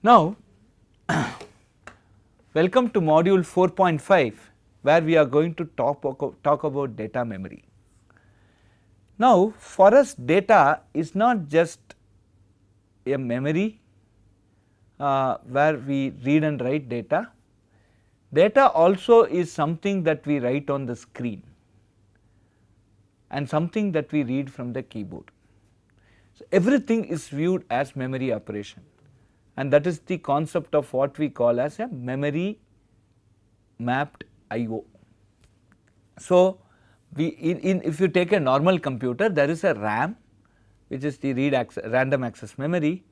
Now, welcome to module 4.5 where we are going to talk about data memory. Now, for us data is not just a memory where we read and write data. Data also is something that we write on the screen and something that we read from the keyboard. So, everything is viewed as memory operation, and that is the concept of what we call as a memory mapped I/O. So, if you take a normal computer, there is a RAM which is the random access memory,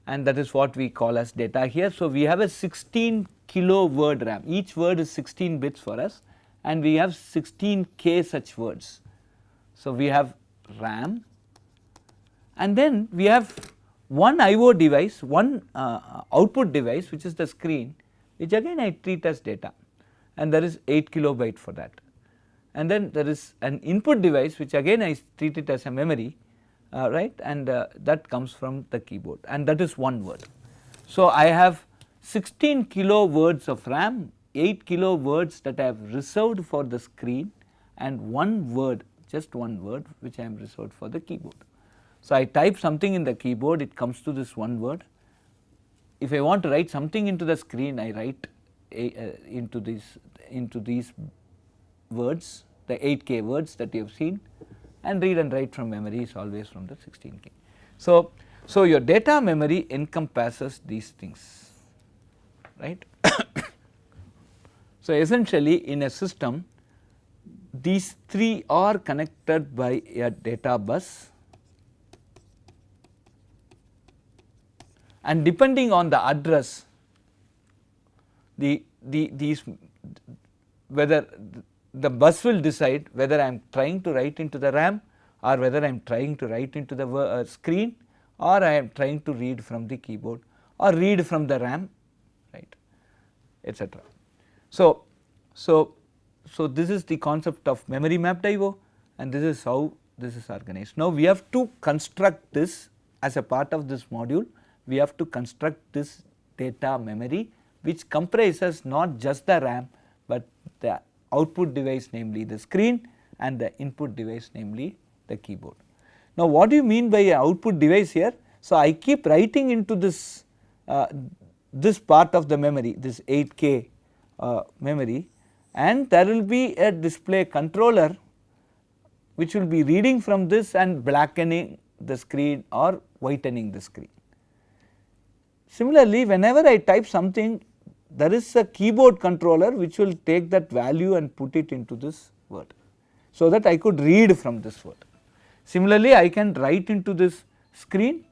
and that is what we call as data here. So, we have a 16 kilo word RAM, each word is 16 bits for us, and we have 16K such words. So, we have RAM, and then we have one I/O device, one output device which is the screen, which again I treat as data, and there is 8 kilobyte for that. And then there is an input device which again I treat it as a memory, right, and that comes from the keyboard, and that is one word. So, I have 16 kilo words of RAM, 8 kilo words that I have reserved for the screen, and one word, just one word which I am reserved for the keyboard. So, I type something in the keyboard, it comes to this one word. If I want to write something into the screen, I write into these words, the 8K words that you have seen, and read and write from memory is always from the 16K. So, your data memory encompasses these things, right. So, essentially in a system, these three are connected by a data bus, and depending on the address, whether the bus will decide whether I am trying to write into the RAM, or whether I am trying to write into the screen, or I am trying to read from the keyboard or read from the RAM, right, etc. So, this is the concept of memory mapped I/O, and this is how this is organized. Now, we have to construct this as a part of this module. We have to construct this data memory which comprises not just the RAM, but the output device, namely the screen, and the input device, namely the keyboard. Now, what do you mean by a output device here? So, I keep writing into this this part of the memory, this 8K memory, and there will be a display controller which will be reading from this and blackening the screen or whitening the screen. Similarly, whenever I type something, there is a keyboard controller which will take that value and put it into this word, so that I could read from this word. Similarly, I can write into this screen,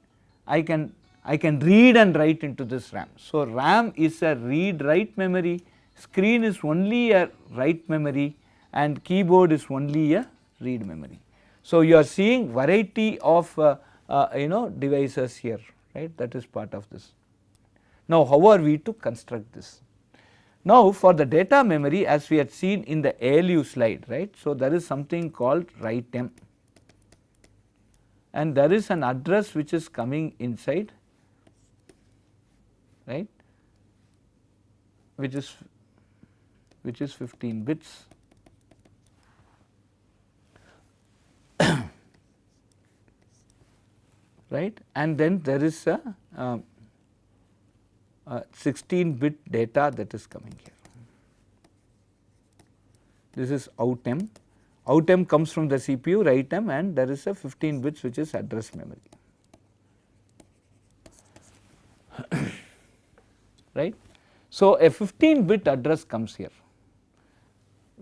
I can read and write into this RAM. So, RAM is a read write memory, screen is only a write memory, and keyboard is only a read memory. So, you are seeing variety of devices here, right, that is part of this. Now, how are we to construct this? Now, for the data memory, as we had seen in the ALU slide, right. So, there is something called write_m, and there is an address which is coming inside, right, which is 15 bits. Right, and then there is a 16-bit data that is coming here. This is out_m. Out_m comes from the CPU, write_m, and there is a 15 bits which is address memory. Right. So, a 15-bit address comes here.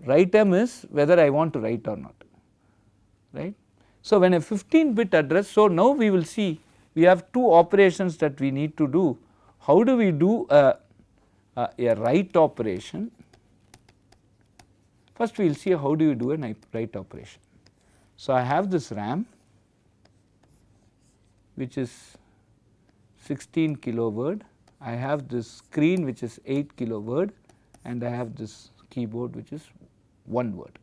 Write_m is whether I want to write or not, right. So, when a 15-bit address, so now we will see we have two operations that we need to do. How do we do a write operation? First we will see how do you do a write operation. So, I have this RAM which is 16 kilo word, I have this screen which is 8 kilo word, and I have this keyboard which is 1 word.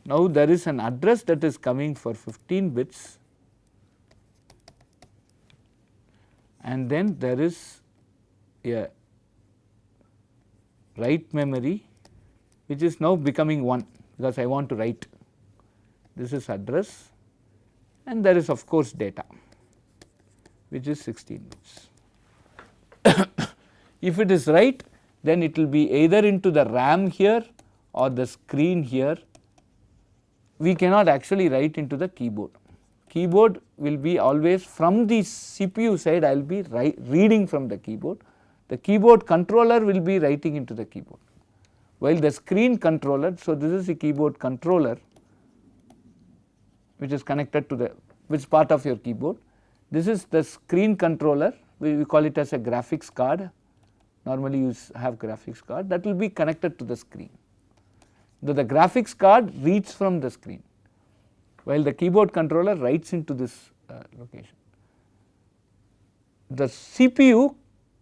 Now, there is an address that is coming for 15 bits, and then there is a write memory which is now becoming 1 because I want to write. This is address and there is of course data which is 16 bits. If it is write, then it will be either into the RAM here or the screen here. We cannot actually write into the keyboard. Keyboard will be always from the CPU side, I will be reading from the keyboard. The keyboard controller will be writing into the keyboard, while the screen controller, so this is the keyboard controller which is connected to the, which part of your keyboard. This is the screen controller, we call it as a graphics card. Normally you have graphics card that will be connected to the screen. The graphics card reads from the screen, while the keyboard controller writes into this location. The CPU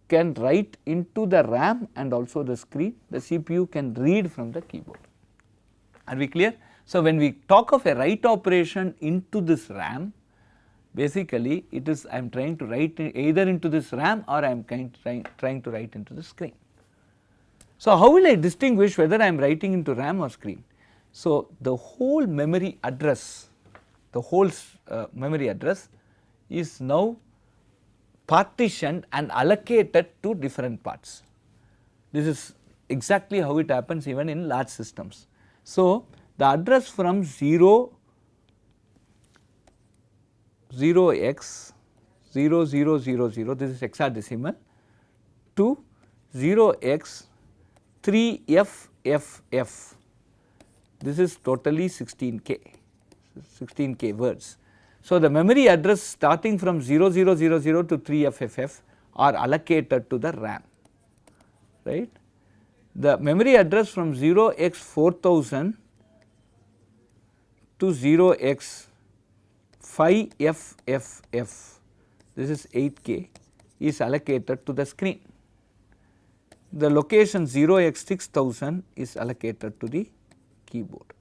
can write into the RAM and also the screen, the CPU can read from the keyboard. Are we clear? So, when we talk of a write operation into this RAM, basically it is I am trying to write either into this RAM or I am trying to write into the screen. So, how will I distinguish whether I am writing into RAM or screen? So, the whole memory address, is now partitioned and allocated to different parts. This is exactly how it happens even in large systems. So, the address from 0x 0000, this is hexadecimal, to 0x 3FFF, this is totally 16k words. So, the memory address starting from 0000 to 3FFF are allocated to the RAM, right. The memory address from 0x 4000 to 0x 5FFF, this is 8k, is allocated to the screen. The location 0x 6000 is allocated to the keyboard.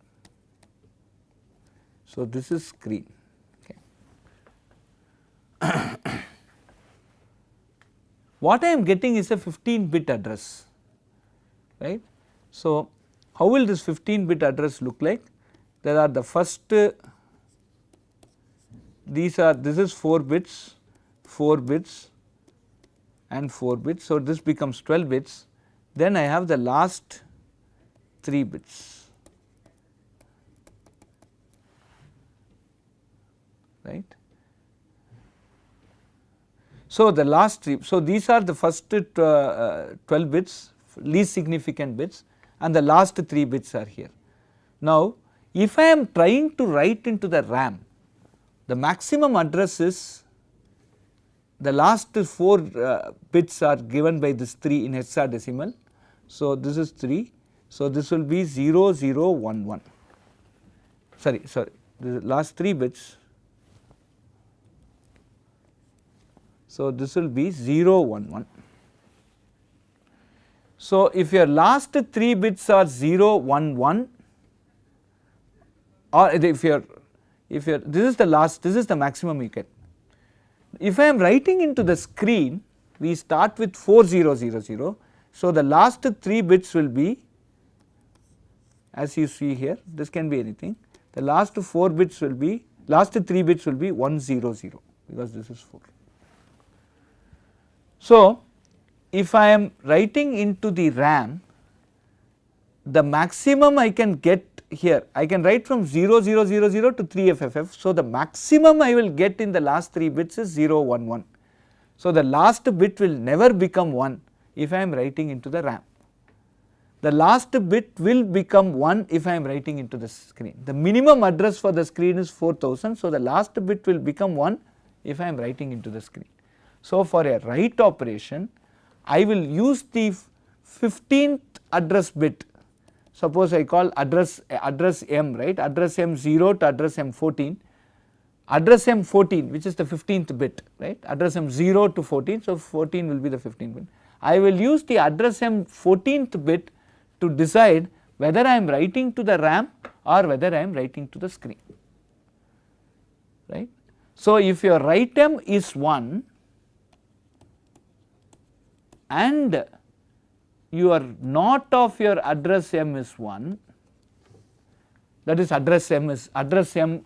So, this is screen. Okay. What I am getting is a 15-bit address, right. So, how will this 15-bit address look like? There are the first, this is 4 bits, 4 bits and 4 bits. So, this becomes 12 bits, then I have the last 3 bits, right. So, the last 3, so these are the first 12 bits, least significant bits, and the last 3 bits are here. Now, if I am trying to write into the RAM, the maximum address is, the last 4 bits are given by this 3 in hexadecimal. So, this is 3. So, this will be 0011, sorry the last 3 bits. So, this will be 011. So, if your last 3 bits are 011, or if your this is the last, this is the maximum you get. If I am writing into the screen, we start with 4000. So, the last 3 bits will be, as you see here, this can be anything. The last 4 bits will be, last 3 bits will be 100 because this is 4. So, if I am writing into the RAM, the maximum I can get here, I can write from 0000 to 3FFF. So, the maximum I will get in the last 3 bits is 011. So, the last bit will never become 1 if I am writing into the RAM. The last bit will become 1 if I am writing into the screen. The minimum address for the screen is 4000. So, the last bit will become 1 if I am writing into the screen. So, for a write operation, I will use the 15th address bit. Suppose I call address M, right, address M0 to address M14, address M14 which is the 15th bit, right, address M0 to 14, so 14 will be the 15th bit. I will use the address M14th bit to decide whether I am writing to the RAM or whether I am writing to the screen, right. So, if your write M is 1, and your NOT of your address M is 1, that is address M is address M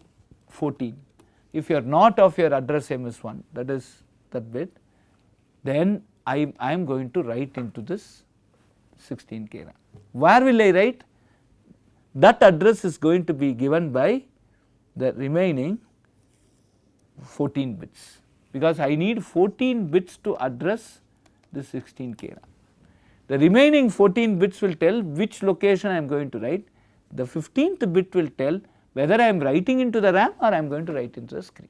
14. If your NOT of your address M is 1, that is that bit, then I am going to write into this 16K RAM. Where will I write? That address is going to be given by the remaining 14 bits, because I need 14 bits to address the 16K RAM. The remaining 14 bits will tell which location I am going to write. The 15th bit will tell whether I am writing into the RAM or I am going to write into the screen.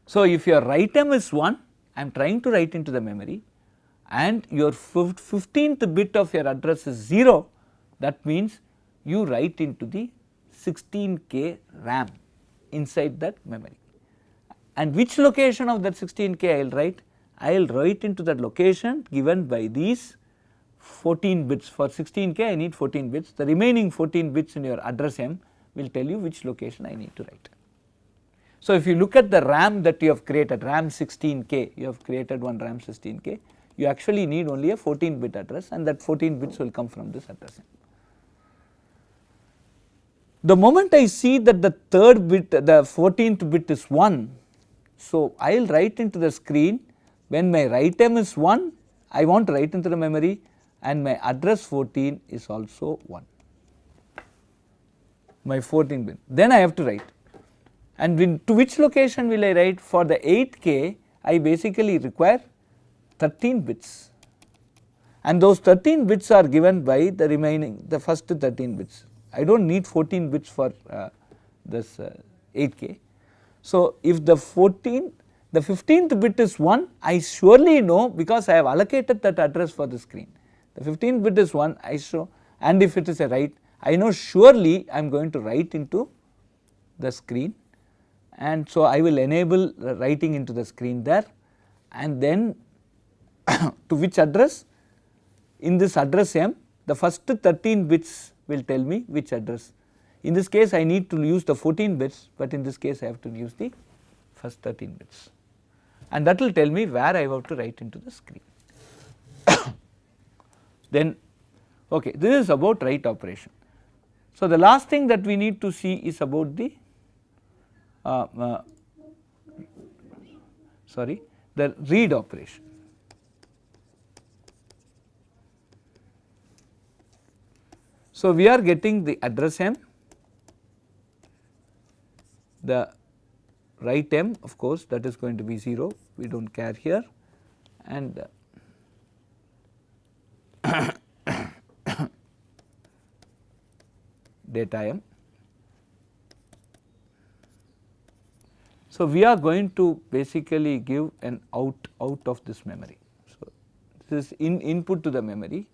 So, if your write M is 1, I am trying to write into the memory, and your 15th bit of your address is 0, that means you write into the 16K RAM inside that memory. And which location of that 16K I will write? I will write into that location given by these 14 bits. For 16K I need 14 bits, the remaining 14 bits in your address M will tell you which location I need to write. So, if you look at the RAM that you have created, RAM 16K, you have created one RAM 16K, you actually need only a 14 bit address, and that 14 bits will come from this address M. The moment I see that the third bit, the 14th bit is 1, so I will write into the screen when my write M is 1, I want to write into the memory, and my address 14 is also 1, my 14 bit, then I have to write. And to which location will I write? For the 8K I basically require 13 bits, and those 13 bits are given by the remaining, the first 13 bits. I do not need 14 bits for this 8K. So, if the 15th bit is 1, I surely know, because I have allocated that address for the screen. The 15th bit is 1, I show, and if it is a write, I know surely I am going to write into the screen, and so I will enable writing into the screen there, and then to which address? In this address M, the first 13 bits will tell me which address. In this case I need to use the 14 bits, but in this case I have to use the first 13 bits, and that will tell me where I have to write into the screen. Then okay, this is about write operation. So, the last thing that we need to see is about the the read operation. So, we are getting the address M, the write M, of course that is going to be 0, we do not care here, and data M. So, we are going to basically give an out of this memory. So, this is input to the memory.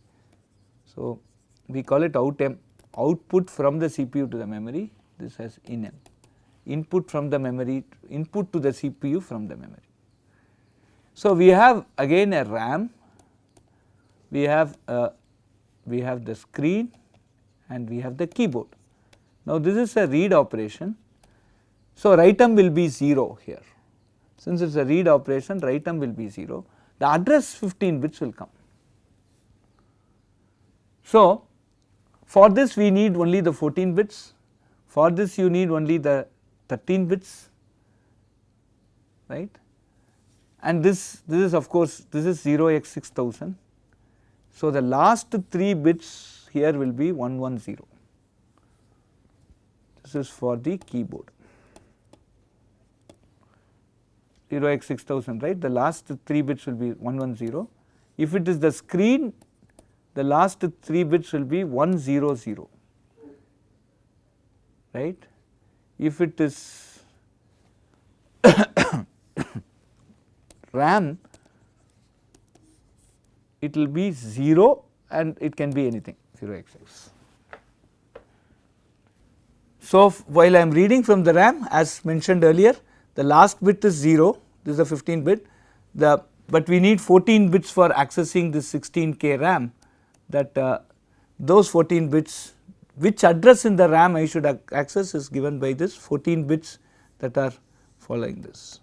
So, we call it out M, output from the CPU to the memory, this as in M, input from the memory, input to the CPU from the memory. So, we have again a RAM, we have the screen, and we have the keyboard. Now, this is a read operation. So, write M will be 0 here, since it is a read operation, write M will be 0, the address 15 bits will come. So, for this we need only the 14 bits, for this you need only the 13 bits, right, and this is of course this is 0x6000. So, the last 3 bits here will be 110, this is for the keyboard, 0x6000, right, the last 3 bits will be 110. If it is the screen, the last 3 bits will be 100, right. If it is RAM, it will be 0 and it can be anything 0xx. So, while I am reading from the RAM, as mentioned earlier, the last bit is 0, this is the 15 bit, but we need 14 bits for accessing this 16K RAM, that those 14 bits, which address in the RAM I should access is given by this 14 bits that are following this.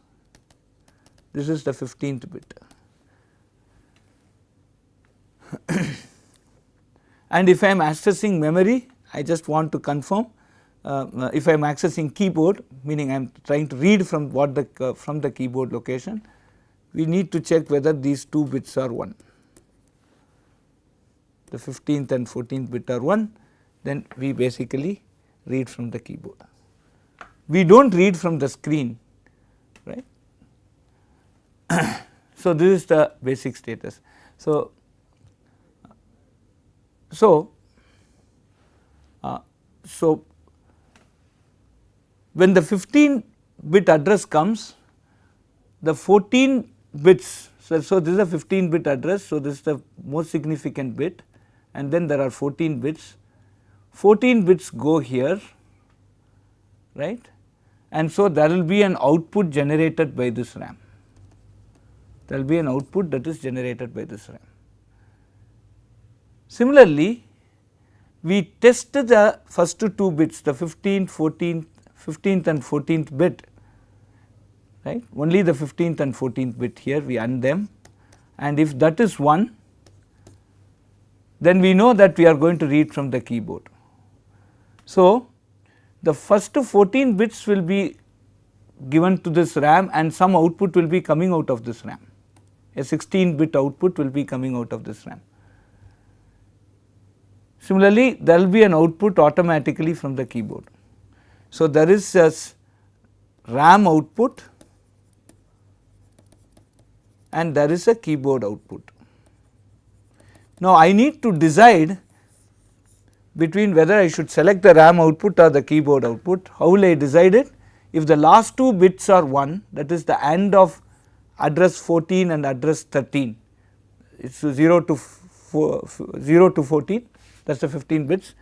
This is the 15th bit. And if I am accessing memory, I just want to confirm if I am accessing keyboard, meaning I am trying to read from what the from the keyboard location, we need to check whether these 2 bits are 1. The 15th and 14th bit are 1, then we basically read from the keyboard. We do not read from the screen, right. So, this is the basic status. So, when the 15 bit address comes, the 14 bits, so this is a 15 bit address, so this is the most significant bit, and then there are 14 bits. 14 bits go here, right, and so there will be an output generated by this RAM. There will be an output that is generated by this RAM. Similarly, we test the first 2 bits, the 15th, 15th and 14th bit, right, only the 15th and 14th bit here we AND them, and if that is 1, then we know that we are going to read from the keyboard. So, the first 14 bits will be given to this RAM and some output will be coming out of this RAM, a 16 bit output will be coming out of this RAM. Similarly, there will be an output automatically from the keyboard. So, there is a RAM output and there is a keyboard output. Now, I need to decide between whether I should select the RAM output or the keyboard output. How will I decide it? If the last 2 bits are 1, that is the AND of address 14 and address 13, it is 0 to 14, that is the 15 bits.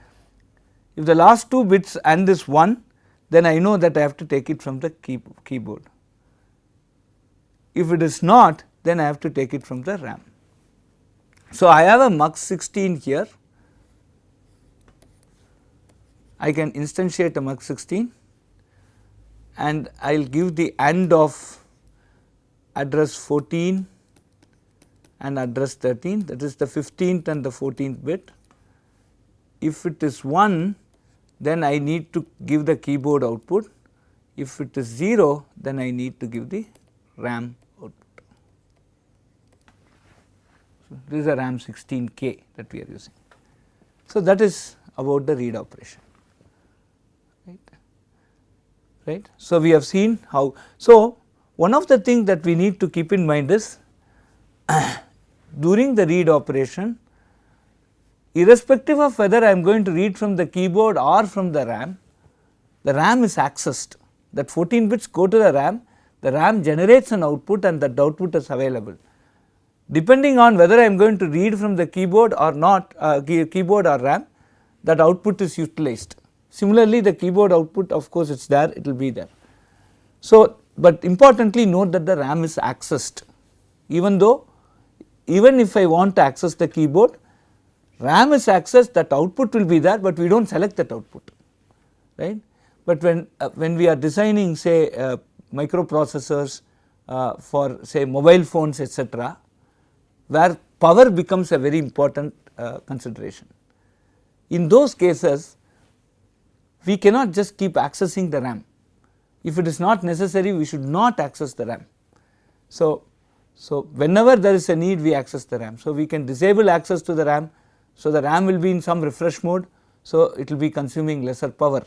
If the last 2 bits AND is 1, then I know that I have to take it from the keyboard. If it is not, then I have to take it from the RAM. So, I have a mux 16 here, I can instantiate a mux 16 and I will give the AND of address 14 and address 13, that is the 15th and the 14th bit. If it is 1, then I need to give the keyboard output. If it is 0, then I need to give the RAM output. So, this is a RAM 16K that we are using. So, that is about the read operation, right. So, we have seen how. So, one of the things that we need to keep in mind is during the read operation, irrespective of whether I am going to read from the keyboard or from the RAM is accessed. That 14 bits go to the RAM generates an output and that output is available. Depending on whether I am going to read from the keyboard or not, keyboard or RAM, that output is utilized. Similarly, the keyboard output, of course, it is there, it will be there. So, but importantly note that the RAM is accessed, even if I want to access the keyboard, RAM is accessed, that output will be there, but we do not select that output, right. But when we are designing say microprocessors for say mobile phones etc., where power becomes a very important consideration. In those cases, we cannot just keep accessing the RAM. If it is not necessary, we should not access the RAM. So, whenever there is a need, we access the RAM. So, we can disable access to the RAM. So, the RAM will be in some refresh mode. So, it will be consuming lesser power,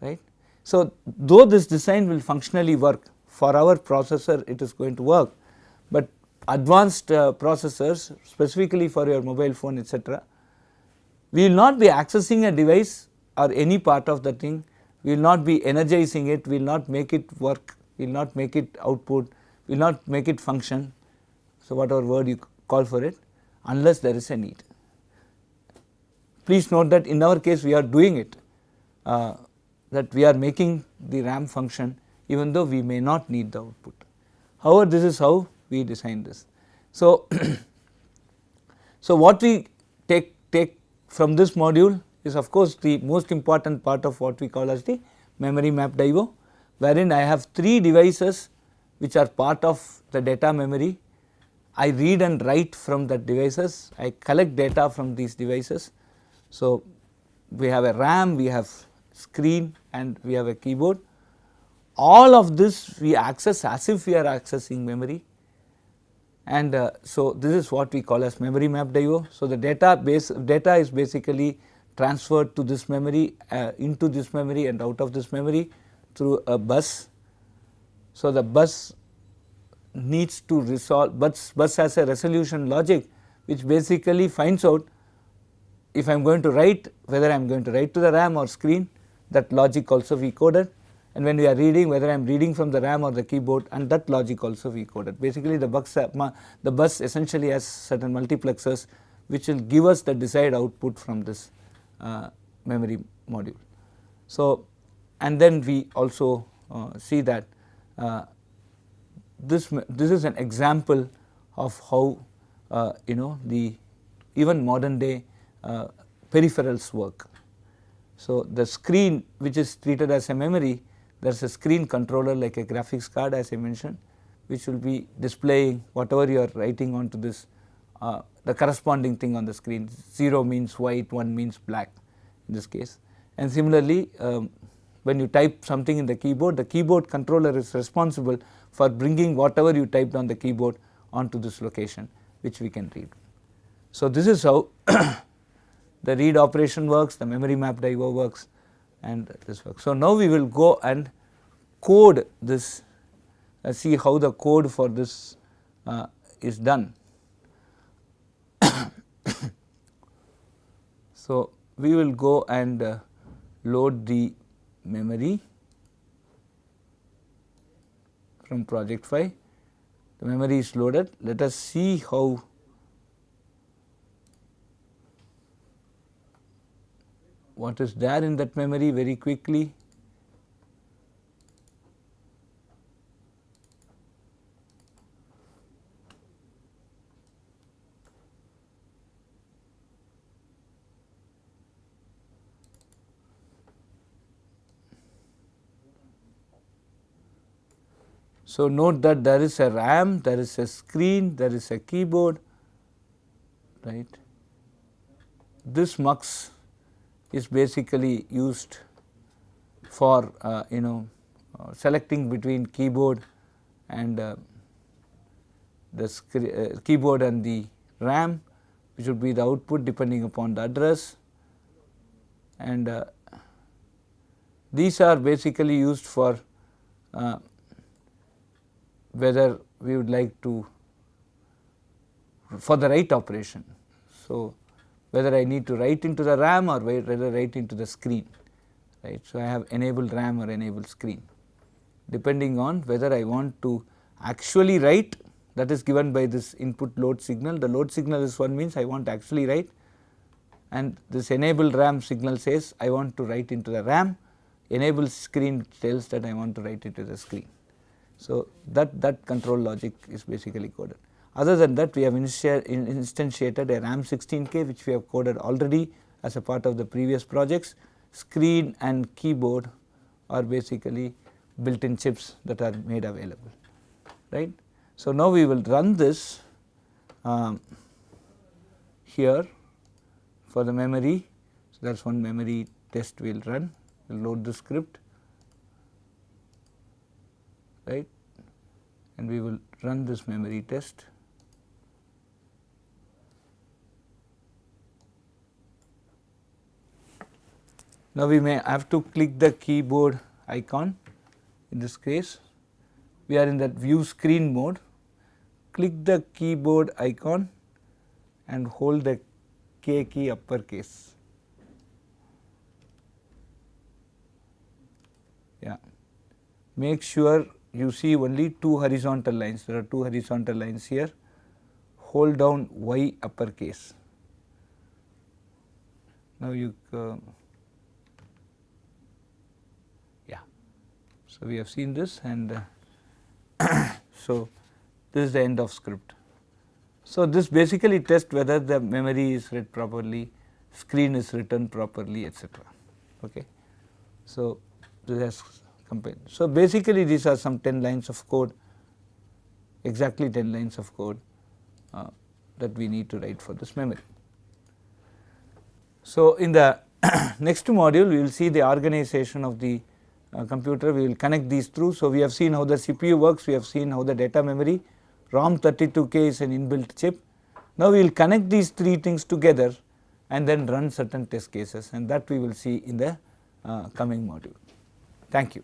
right. So, though this design will functionally work, for our processor it is going to work, but advanced processors specifically for your mobile phone etc., we will not be accessing a device or any part of the thing, we will not be energizing it, we will not make it work, we will not make it output, we will not make it function. So, whatever word you call for it, unless there is a need. Please note that in our case we are doing it, that we are making the RAM function even though we may not need the output. However, this is how we design this. So, what we take from this module is of course the most important part of what we call as the memory mapped IO, wherein I have 3 devices which are part of the data memory. I read and write from the devices, I collect data from these devices. So, we have a RAM, we have screen and we have a keyboard. All of this we access as if we are accessing memory, and so this is what we call as memory mapped I/O. So, the data is basically transferred to this memory, into this memory and out of this memory through a bus. So, the bus needs to resolve, bus has a resolution logic which basically finds out if I am going to write, whether I am going to write to the RAM or screen, that logic also we coded, and when we are reading, whether I am reading from the RAM or the keyboard, and that logic also we coded. Basically the bus essentially has certain multiplexers which will give us the desired output from this memory module. So, and then we also see that this is an example of how the even modern day peripherals work. So, the screen which is treated as a memory, there is a screen controller like a graphics card as I mentioned, which will be displaying whatever you are writing onto this, the corresponding thing on the screen. 0 means white, 1 means black in this case. And similarly, when you type something in the keyboard controller is responsible for bringing whatever you typed on the keyboard onto this location, which we can read. So, this is how the read operation works, the memory mapped I/O works, and this works. So, now we will go and code this, see how the code for this is done. So, we will go and load the memory from project 5. The memory is loaded. Let us see how what is there in that memory very quickly. So, note that there is a RAM, there is a screen, there is a keyboard, right. This mux is basically used for selecting between keyboard and the keyboard and the RAM, which would be the output depending upon the address, and these are basically used for whether we would like to for the write operation. So, whether I need to write into the RAM or whether write into the screen, right. So, I have enabled RAM or enabled screen depending on whether I want to actually write, that is given by this input load signal. The load signal is one means I want to actually write, and this enabled RAM signal says I want to write into the RAM, enable screen tells that I want to write into the screen. So, that control logic is basically coded. Other than that, we have instantiated a RAM 16K which we have coded already as a part of the previous projects. Screen and keyboard are basically built-in chips that are made available, right. So, now we will run this here for the memory. So, that is one memory test we will run, we will load the script, right, and we will run this memory test. Now, we may have to click the keyboard icon. In this case, we are in that view screen mode. Click the keyboard icon and hold the K key uppercase. Yeah. Make sure you see only two horizontal lines. There are two horizontal lines here. Hold down Y uppercase. Now, you so, we have seen this, and so this is the end of script. So, this basically tests whether the memory is read properly, screen is written properly, etc. Okay. So, this has compared. So, basically these are some 10 lines of code, exactly 10 lines of code that we need to write for this memory. So, in the next module we will see the organization of the computer, we will connect these through. So, we have seen how the CPU works, we have seen how the data memory, ROM 32K is an inbuilt chip. Now, we will connect these three things together and then run certain test cases, and that we will see in the coming module. Thank you.